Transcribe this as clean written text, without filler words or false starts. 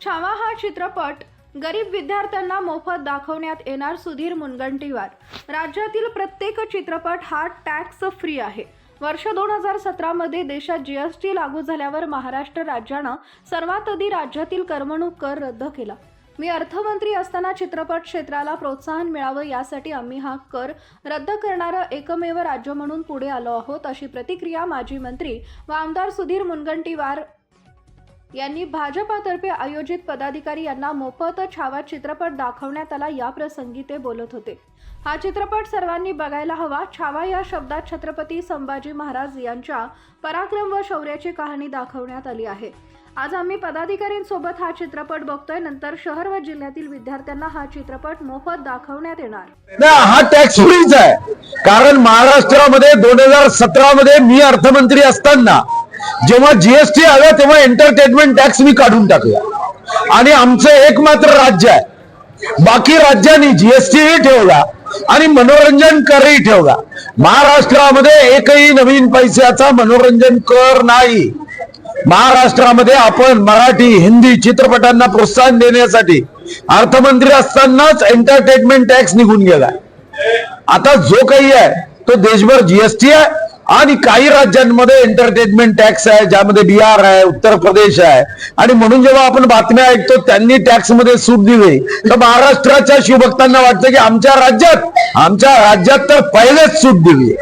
छावा हा चित्रपट गरीब विद्यार्थ्यांना मोफत दाखवण्यात येणार। सुधीर मुनगंटीवार, राज्यातील प्रत्येक चित्रपट हा टॅक्स फ्री आहे। वर्ष 2017 मध्ये देशात जीएसटी लागू झाल्यावर महाराष्ट्र राज्यानं सर्वात आधी राज्यातील करमणूक कर रद्द केला। मी अर्थमंत्री असताना चित्रपट क्षेत्राला प्रोत्साहन मिळावं यासाठी आम्ही हा कर रद्द करणारं एकमेव राज्य म्हणून पुढे आलो आहोत, अशी प्रतिक्रिया माजी मंत्री व आमदार सुधीर मुनगंटीवार यांनी भाजपातर्फे आयोजित पदाधिकारी यांना मोफत छावा चित्रपट दाखवण्यात आला। या प्रसंगी ते बोलत होते। हा चित्रपट सर्वांनी बघायला हवा। छावा या शब्दात छत्रपती संभाजी महाराज यांच्या पराक्रम व शौर्याची कहाणी दाखवण्यात आली आहे। आज आम्ही पदाधिकाऱ्यांसोबत हा चित्रपट बघतोय, नंतर शहर व जिल्ह्यातील विद्यार्थ्यांना हा चित्रपट मोफत दाखवण्यात येणार। हा टॅक्स फ्रीच आहे, कारण महाराष्ट्रामध्ये 2017 मध्ये मी अर्थमंत्री असताना जेव्हा जीएसटी आलं तेव्हा एंटरटेनमेंट टॅक्स मी काढून टाकला आणि आमचं एकमात्र राज्य आहे। बाकी राज्यांनी जीएसटीही ठेवला आणि मनोरंजन करही ठेवला। महाराष्ट्रामध्ये एकही नवीन पैशाचा मनोरंजन कर नाही। महाराष्ट्रामध्ये आपण मराठी हिंदी चित्रपटांना प्रोत्साहन देण्यासाठी अर्थमंत्री असतानाच एंटरटेनमेंट टॅक्स निघून गेला। आता जो काही आहे तो देशभर जीएसटी आहे आणि काही राज्यांमध्ये एंटरटेनमेंट टॅक्स आहे, ज्यामध्ये बिहार आहे, उत्तर प्रदेश आहे। आणि म्हणून जेव्हा आपण बातम्या ऐकतो त्यांनी टॅक्स मध्ये सूट दिली तर महाराष्ट्राच्या शिवभक्तांना वाटतं की आमच्या राज्यात तर पहिलेच सूट दिली।